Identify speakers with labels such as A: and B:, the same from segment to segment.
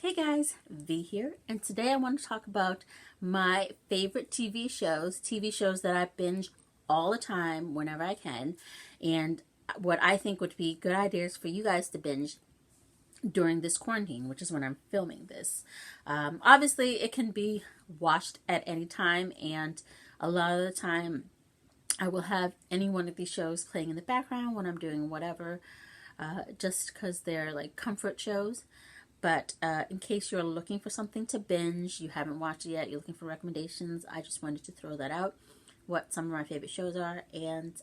A: Hey guys, V here, and today I want to talk about my favorite TV shows that I binge all the time whenever I can, and what I think would be good ideas for you guys to binge during this quarantine, which is when I'm filming this. Obviously, it can be watched at any time, and a lot of the time I will have any one of these shows playing in the background when I'm doing whatever, just because they're like comfort shows. But in case you're looking for something to binge, you haven't watched it yet, you're looking for recommendations, I just wanted to throw that out, what some of my favorite shows are, and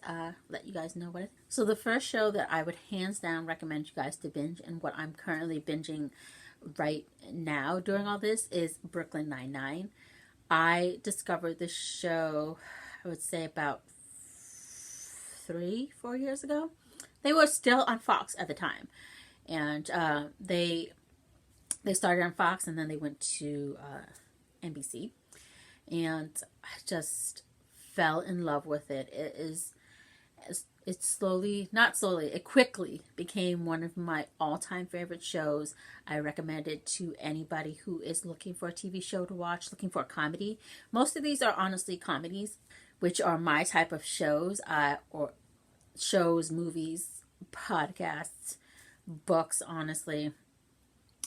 A: let you guys know what I think. So the first show that I would hands down recommend you guys to binge, and what I'm currently binging right now during all this, is Brooklyn Nine-Nine. I discovered this show, I would say about 3-4 years ago. They were still on Fox at the time, and they started on Fox and then they went to NBC, and I just fell in love with it. It quickly became one of my all-time favorite shows. I recommend it to anybody who is looking for a TV show to watch, looking for a comedy. Most of these are honestly comedies, which are my type of shows, or shows, movies, podcasts, books, honestly.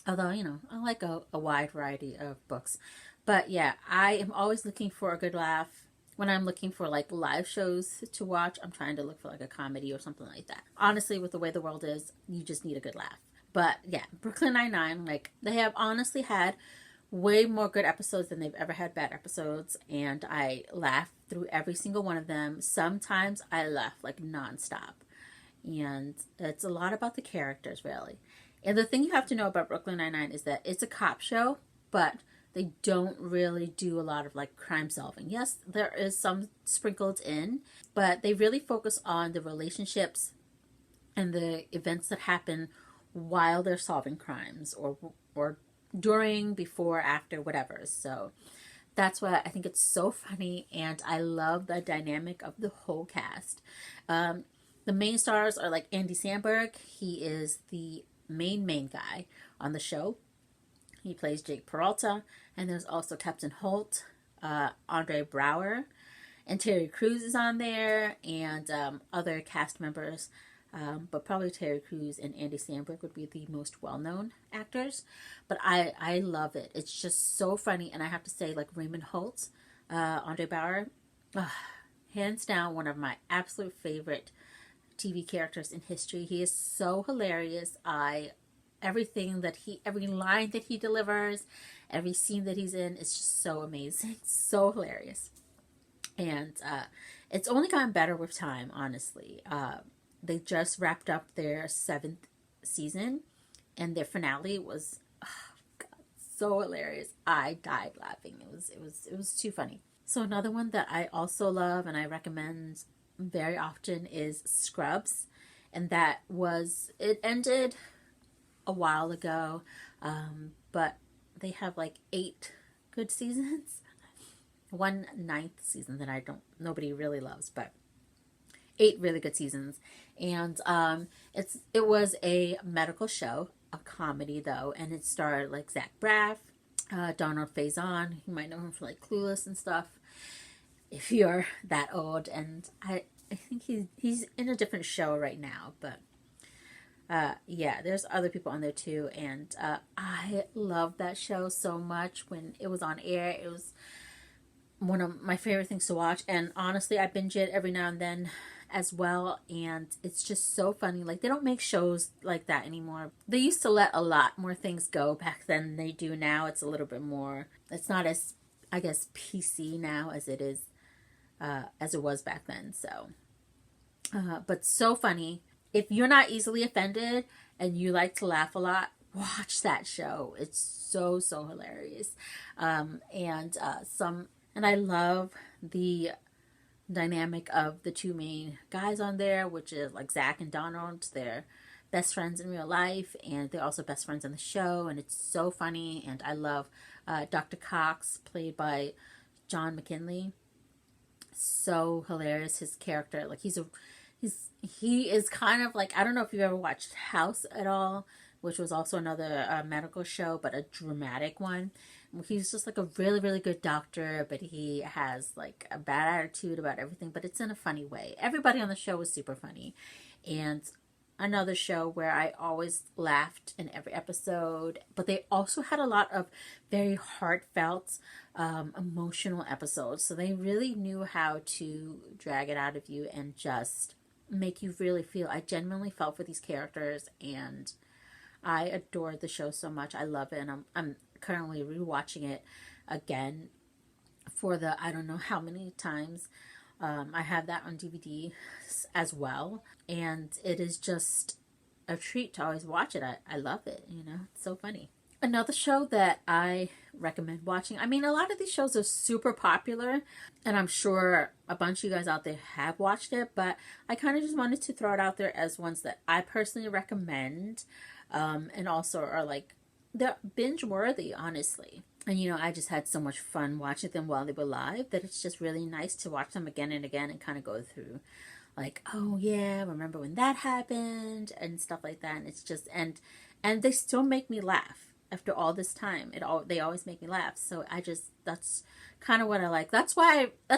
A: Although, I like a wide variety of books. But yeah, I am always looking for a good laugh. When I'm looking for like live shows to watch, I'm trying to look for like a comedy or something like that. Honestly, with the way the world is, you just need a good laugh. But yeah, Brooklyn Nine-Nine, like, they have honestly had way more good episodes than they've ever had bad episodes. And I laugh through every single one of them. Sometimes I laugh like nonstop. And it's a lot about the characters, really. And the thing you have to know about Brooklyn Nine-Nine is that it's a cop show, but they don't really do a lot of like crime solving. Yes, there is some sprinkled in, but they really focus on the relationships and the events that happen while they're solving crimes, or during, before, after, whatever. So that's why I think it's so funny, and I love the dynamic of the whole cast. The main stars are like Andy Samberg. He is the main guy on the show. He plays Jake Peralta, and there's also Captain Holt, Andre Braugher, and Terry Crews is on there, and other cast members. But probably Terry Crews and Andy Samberg would be the most well-known actors. But I love it. It's just so funny, and I have to say, like, Raymond Holt, Andre Braugher, hands down one of my absolute favorite TV characters in history. He is so hilarious. Every line that he delivers, every scene that he's in is just so amazing, so hilarious. And it's only gotten better with time, honestly. They just wrapped up their 7th season, and their finale was, oh God, so hilarious. I died laughing. It was too funny. So another one that I also love and I recommend very often is Scrubs, and it ended a while ago, but they have like 8 good seasons. One ninth season that nobody really loves, but 8 really good seasons. And it was a medical show, a comedy though, and it starred like Zach Braff, Donald Faison. You might know him for like Clueless and stuff, if you're that old. And I think he's in a different show right now, but yeah, there's other people on there too. And I love that show so much. When it was on air, it was one of my favorite things to watch. And honestly, I binge it every now and then as well. And it's just so funny. Like, they don't make shows like that anymore. They used to let a lot more things go back then than they do now. It's a little bit more, it's not as, I guess, PC now as it is, as it was back then. So, but so funny. If you're not easily offended and you like to laugh a lot, watch that show. It's so hilarious. And I love the dynamic of the 2 main guys on there, which is like Zach and Donald. They're best friends in real life, and they're also best friends on the show, and it's so funny. And I love Dr. Cox, played by John McGinley. So hilarious. His character, like, he is kind of like, I don't know if you've ever watched House at all, which was also another medical show, but a dramatic one. He's just like a really, really good doctor, but he has like a bad attitude about everything, but it's in a funny way. Everybody on the show was super funny. And another show where I always laughed in every episode, but they also had a lot of very heartfelt, emotional episodes. So they really knew how to drag it out of you and just make you really feel. I genuinely felt for these characters, and I adored the show so much. I love it, and I'm currently rewatching it again for the I don't know how many times. I have that on DVD as well, and it is just a treat to always watch it. I love it, it's so funny. Another show that I recommend watching, I mean, a lot of these shows are super popular, and I'm sure a bunch of you guys out there have watched it, but I kind of just wanted to throw it out there as ones that I personally recommend, and also are like, they're binge worthy, honestly. And I just had so much fun watching them while they were live that it's just really nice to watch them again and again and kind of go through like, oh yeah, remember when that happened and stuff like that. And it's just, and they still make me laugh after all this time. They always make me laugh. So that's kind of what I like. That's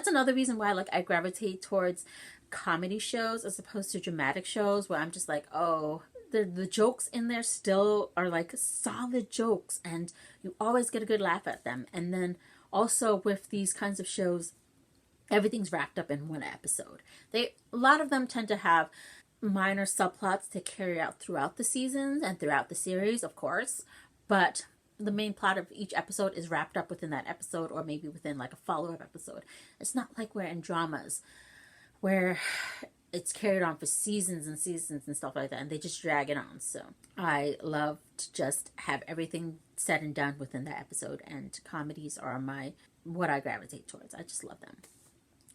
A: another reason why I gravitate towards comedy shows as opposed to dramatic shows where I'm just like, oh, the jokes in there still are like solid jokes, and you always get a good laugh at them. And then also with these kinds of shows, everything's wrapped up in one episode. A lot of them tend to have minor subplots to carry out throughout the seasons and throughout the series, of course, but the main plot of each episode is wrapped up within that episode, or maybe within like a follow-up episode. It's not like we're in dramas where it's carried on for seasons and seasons and stuff like that, and they just drag it on. So I love to just have everything said and done within that episode, and comedies are what I gravitate towards. I just love them.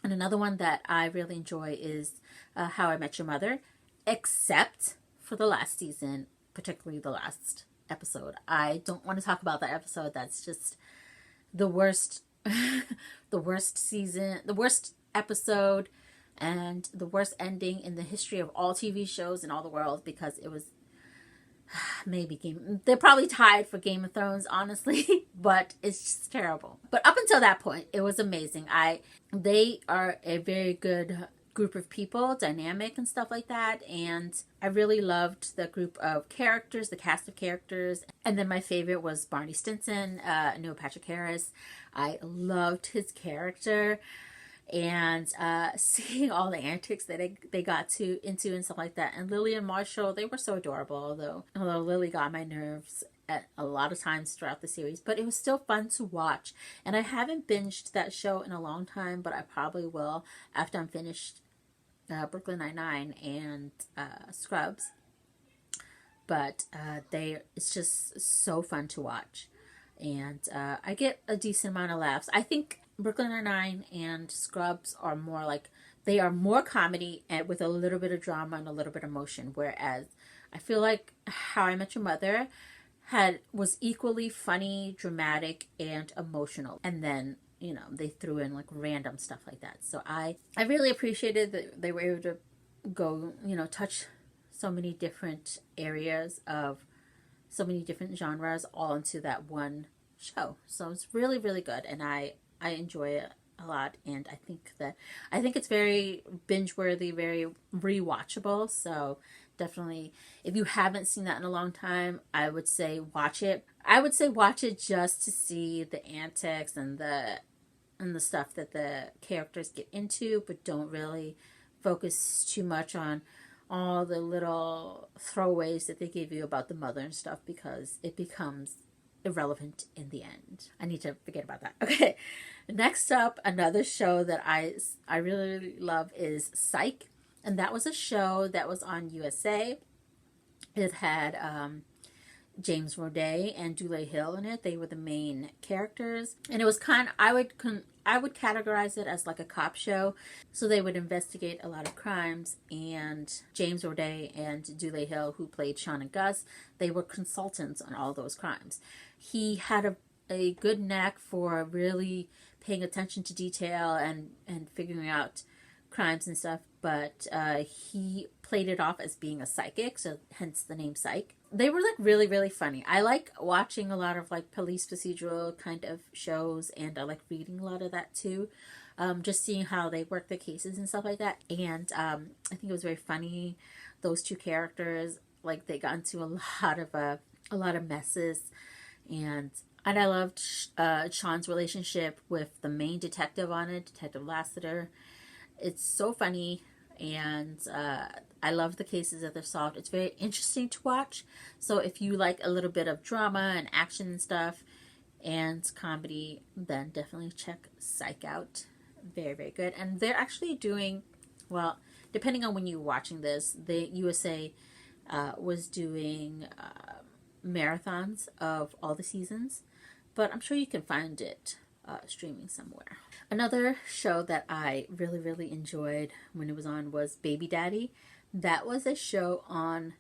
A: And another one that I really enjoy is How I Met Your Mother, except for the last season, particularly the last episode. I don't want to talk about that episode. That's just the worst, the worst season, the worst episode, and the worst ending in the history of all TV shows in all the world, because it was they're probably tied for Game of Thrones, honestly, but it's just terrible. But up until that point, it was amazing. They are a very good group of people, dynamic and stuff like that, and I really loved the group of characters, the cast of characters. And then my favorite was Barney Stinson, Neil Patrick Harris. I loved his character, and seeing all the antics that they got into and stuff like that. And Lily and Marshall, they were so adorable, although Lily got my nerves at a lot of times throughout the series, but it was still fun to watch. And I haven't binged that show in a long time, but I probably will after I'm finished Brooklyn Nine-Nine and Scrubs. But it's just so fun to watch, and I get a decent amount of laughs. I think Brooklyn Nine-Nine and Scrubs are more like, they are more comedy and with a little bit of drama and a little bit of emotion, whereas I feel like How I Met Your Mother was equally funny, dramatic, and emotional. And then, they threw in like random stuff like that. So I really appreciated that they were able to go, touch so many different areas of so many different genres all into that one show. So it's really, really good, and I enjoy it a lot, and I think it's very binge worthy, very rewatchable. So definitely, if you haven't seen that in a long time, I would say watch it. I would say watch it just to see the antics and the stuff that the characters get into, but don't really focus too much on all the little throwaways that they give you about the mother and stuff, because it becomes irrelevant in the end. I need to forget about that. Okay. Next up, another show that I really, really love is Psych. And that was a show that was on USA. It had James Roday and Dule Hill in it. They were the main characters. And it was I would categorize it as like a cop show. So they would investigate a lot of crimes, and James Roday and Dule Hill, who played Sean and Gus, they were consultants on all those crimes. He had a good knack for really paying attention to detail and figuring out crimes and stuff, but he played it off as being a psychic, so hence the name Psych. They were like really, really funny. I like watching a lot of like police procedural kind of shows, and I like reading a lot of that too. Just seeing how they work the cases and stuff like that. And I think it was very funny. Those two characters, like they got into a lot of messes, and I loved Sean's relationship with the main detective on it, Detective Lassiter. It's so funny, and I love the cases that they've solved. It's very interesting to watch. So if you like a little bit of drama and action and stuff and comedy, then definitely check Psych out. Very, very good. And they're actually doing, well, depending on when you're watching this, the USA was doing marathons of all the seasons, but I'm sure you can find it streaming somewhere. Another show that I really, really enjoyed when it was on was Baby Daddy. That was a show on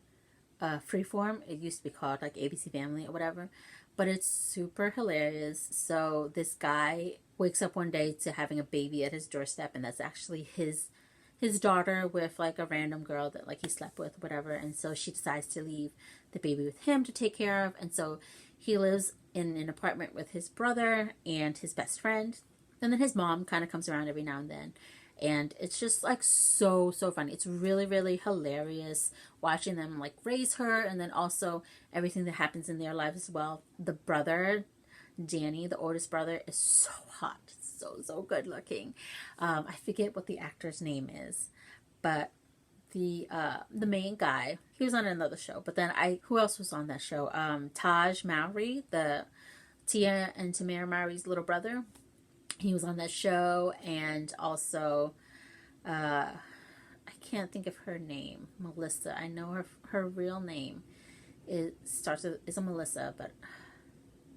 A: Freeform. It used to be called like ABC Family or whatever, but it's super hilarious. So this guy wakes up one day to having a baby at his doorstep, and that's actually his daughter with like a random girl that like he slept with, whatever. And so she decides to leave the baby with him to take care of, and so he lives in an apartment with his brother and his best friend, and then his mom kind of comes around every now and then. And it's just like so funny. It's really, really hilarious watching them like raise her, and then also everything that happens in their lives as well. The brother, Danny, the oldest brother, is so hot, so good looking. I forget what the actor's name is, but the main guy, he was on another show. But then who else was on that show? Taj Mowry, the Tia and Tamara Mowry's little brother. He was on that show, and also I can't think of her name, Melissa. I know her real name is a Melissa, but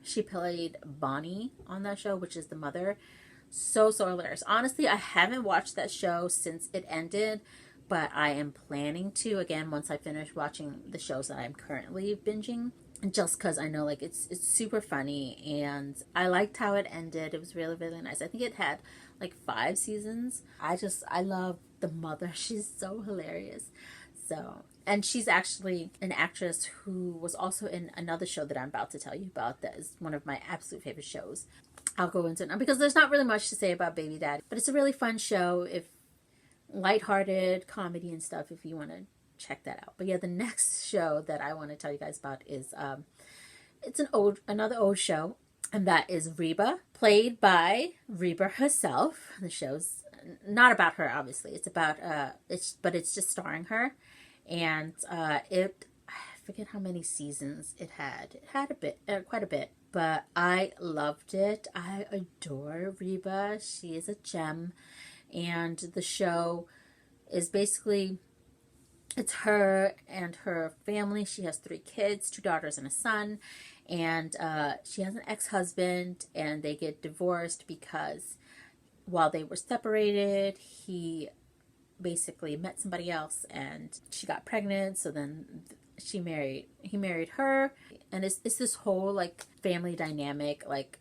A: she played Bonnie on that show, which is the mother. So hilarious. Honestly, I haven't watched that show since it ended, but I am planning to again once I finish watching the shows that I'm currently binging. Just because I know like it's super funny, and I liked how it ended. It was really, really nice. I think it had like 5 seasons. I love the mother. She's so hilarious. So, and she's actually an actress who was also in another show that I'm about to tell you about that is one of my absolute favorite shows. I'll go into it now because there's not really much to say about Baby Daddy, but it's a really fun show, if lighthearted comedy and stuff, if you want to check that out. But yeah, the next show that I want to tell you guys about is it's another old show, and that is Reba, played by Reba herself. The show's not about her, obviously. It's about it's just starring her, and I forget how many seasons it had. It had quite a bit, but I loved it. I adore Reba. She is a gem, and the show is basically, it's her and her family. She has 3 kids, 2 daughters and a son. And she has an ex-husband, and they get divorced because while they were separated, he basically met somebody else and she got pregnant. So then he married her. And it's this whole like family dynamic. Like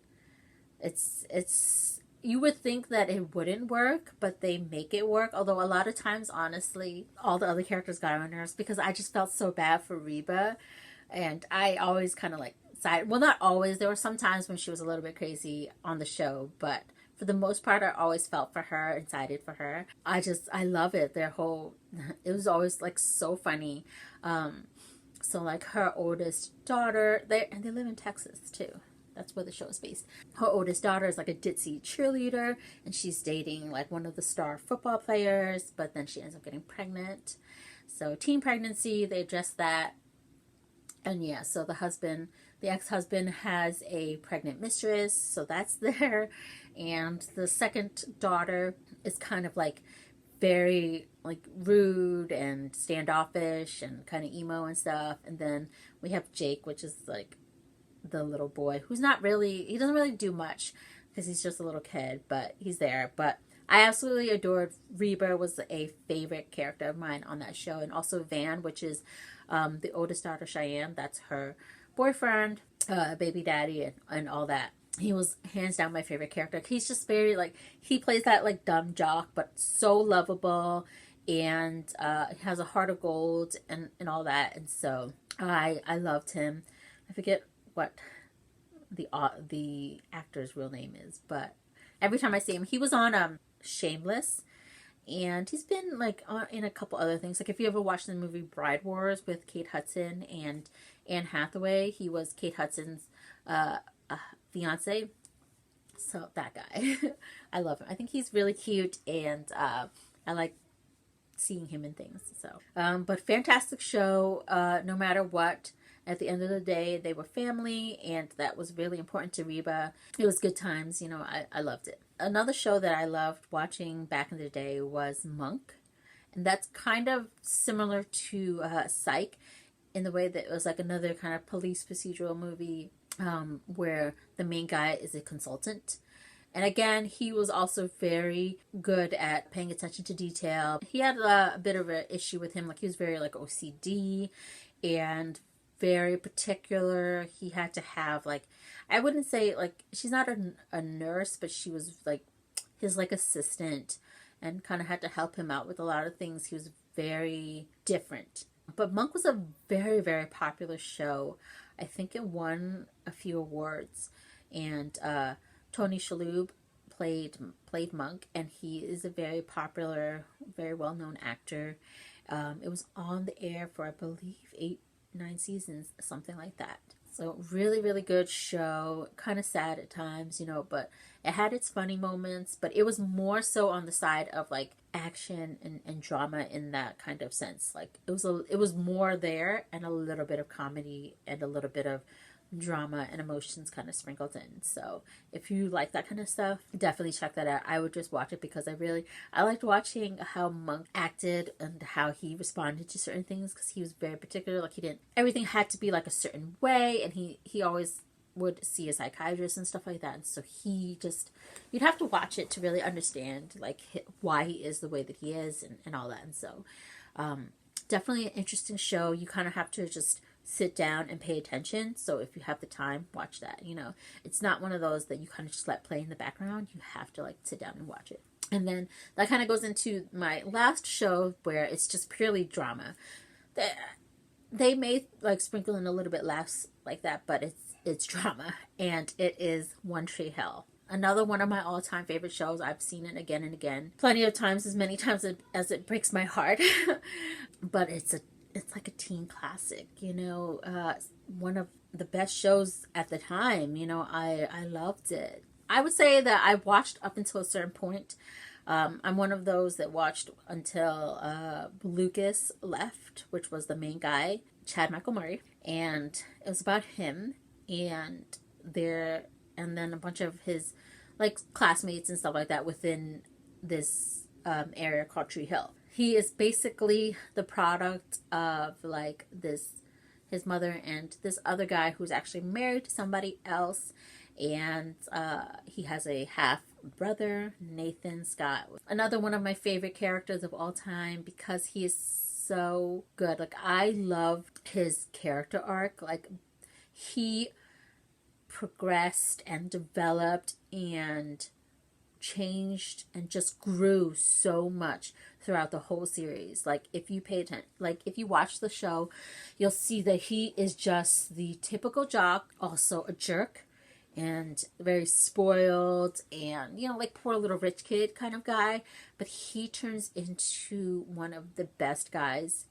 A: it's you would think that it wouldn't work, but they make it work. Although a lot of times, honestly, all the other characters got on my nerves because I just felt so bad for Reba. And I always kind of like side. Well, not always. There were some times when she was a little bit crazy on the show, but for the most part, I always felt for her and sided for her. I love it. It was always like so funny. So like her oldest daughter, they live in Texas too. That's where the show is based. Her oldest daughter is like a ditzy cheerleader, and she's dating like one of the star football players, but then she ends up getting pregnant. So teen pregnancy, they address that. And yeah, so the ex-husband has a pregnant mistress, so that's there. And the second daughter is kind of like very like rude and standoffish and kind of emo and stuff. And then we have Jake, which is like the little boy who's he doesn't really do much because he's just a little kid, but he's there. But I absolutely adored Reba, was a favorite character of mine on that show. And also Van, which is the oldest daughter, Cheyenne. That's her boyfriend, baby daddy, and all that. He was hands down my favorite character. He's just very like, he plays that like dumb jock, but so lovable. and he has a heart of gold and all that. And so I loved him. I forget what the actor's real name is, but every time I see him, he was on Shameless, and he's been like in a couple other things. Like if you ever watched the movie Bride Wars with Kate Hudson and Anne Hathaway, he was Kate Hudson's fiance. So that guy, I love him. I think he's really cute, and I like seeing him in things. So, but fantastic show. No matter what, at the end of the day, they were family, and that was really important to Reba. It was good times. You know, I loved it. Another show that I loved watching back in the day was Monk, and that's kind of similar to Psych in the way that it was like another kind of police procedural movie where the main guy is a consultant. And again, he was also very good at paying attention to detail. He had a bit of an issue with him, like he was very like OCD and very particular. He had to have like, I wouldn't say like, she's not a nurse, but she was like his like assistant and kind of had to help him out with a lot of things. He was very different. But Monk was a very, very popular show. I think it won a few awards, and Tony Shalhoub played Monk, and he is a very popular, very well known actor. It was on the air for I believe 8-9 seasons, something like that. So really, really good show. Kind of sad at times, you know, but it had its funny moments. But it was more so on the side of like action and drama in that kind of sense. Like it was more there, and a little bit of comedy and a little bit of drama and emotions kind of sprinkled in. So if you like that kind of stuff, definitely check that out. I would just watch it because I liked watching how Monk acted and how he responded to certain things, because he was very particular. Like everything had to be like a certain way, and he always would see a psychiatrist and stuff like that. And so you'd have to watch it to really understand like why he is the way that he is and all that. And so definitely an interesting show. You kind of have to just sit down and pay attention. So if you have the time, watch that. You know, it's not one of those that you kind of just let play in the background. You have to like sit down and watch it. And then that kind of goes into my last show where it's just purely drama. They may like sprinkle in a little bit laughs like that, but it's drama, and it is One Tree Hill. Another one of my all-time favorite shows. I've seen it again and again, plenty of times, as many times as it breaks my heart. But it's like a teen classic, you know, one of the best shows at the time. You know, I loved it. I would say that I watched up until a certain point. I'm one of those that watched until Lucas left, which was the main guy, Chad Michael Murray, and it was about him and then a bunch of his like classmates and stuff like that within this area called Tree Hill. He is basically the product of like his mother and this other guy who's actually married to somebody else, and he has a half brother, Nathan Scott. Another one of my favorite characters of all time because he is so good. Like I love his character arc. Like he progressed and developed and changed and just grew so much throughout the whole series. Like if you pay attention, like if you watch the show, you'll see that he is just the typical jock, also a jerk and very spoiled and, you know, like poor little rich kid kind of guy, but he turns into one of the best guys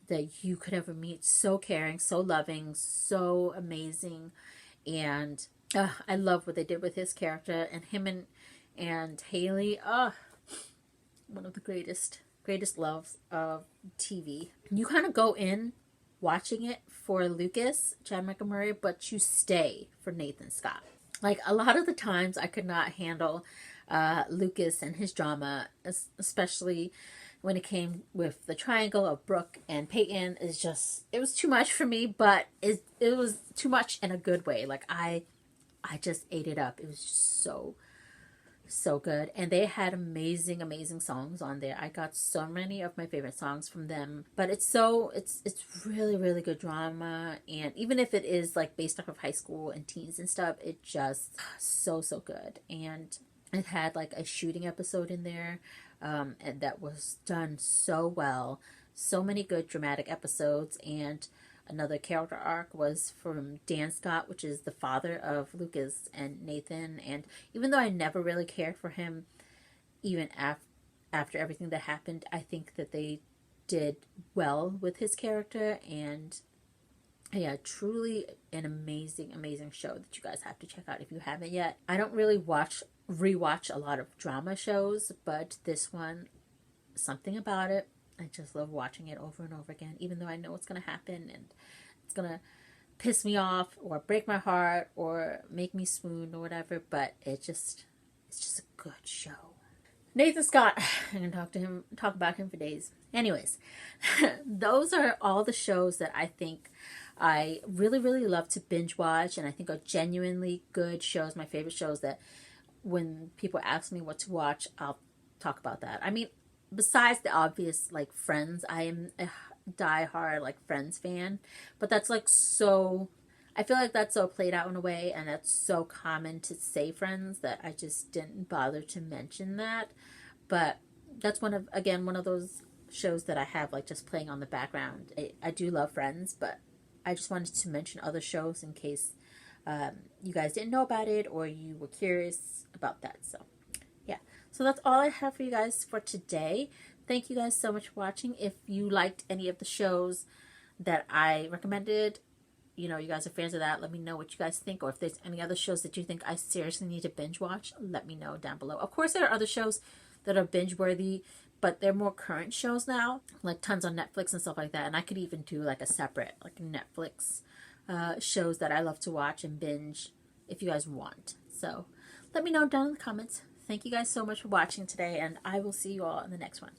A: that you could ever meet. So caring, so loving, so amazing. And I love what they did with his character, and him and Haley. One of the greatest loves of TV. You kind of go in watching it for Lucas, Chad Michael Murray, but you stay for Nathan Scott. Like a lot of the times I could not handle Lucas and his drama, especially when it came with the triangle of Brooke and Peyton. It was too much for me, but it was too much in a good way. Like I just ate it up. It was just so good, and they had amazing songs on there. I got so many of my favorite songs from them, but it's really good drama, and even if it is like based off of high school and teens and stuff, it just so good. And It had like a shooting episode in there, and that was done so well. So many good dramatic episodes, and another character arc was from Dan Scott, which is the father of Lucas and Nathan. And even though I never really cared for him, even after everything that happened, I think that they did well with his character. And yeah, truly an amazing, amazing show that you guys have to check out if you haven't yet. I don't really rewatch a lot of drama shows, but this one, something about it, I just love watching it over and over again, even though I know what's going to happen and it's going to piss me off or break my heart or make me swoon or whatever, but it's just a good show. Nathan Scott, I'm going to talk about him for days. Anyways, those are all the shows that I think I really, really love to binge watch, and I think are genuinely good shows, my favorite shows that when people ask me what to watch, I'll talk about that. I mean, besides the obvious, like Friends, I am a die-hard, like, Friends fan, but that's like so, I feel like that's so played out in a way, and that's so common to say Friends that I just didn't bother to mention that. But that's one of those shows that I have like just playing on the background. I do love Friends, but I just wanted to mention other shows in case you guys didn't know about it or you were curious about that. So yeah, so that's all I have for you guys for today. Thank you guys so much for watching. If you liked any of the shows that I recommended, you know, you guys are fans of that, let me know what you guys think. Or if there's any other shows that you think I seriously need to binge watch, let me know down below. Of course, there are other shows that are binge worthy, but they're more current shows now, like tons on Netflix and stuff like that. And I could even do like a separate like Netflix shows that I love to watch and binge if you guys want. So let me know down in the comments. Thank you guys so much for watching today, and I will see you all in the next one.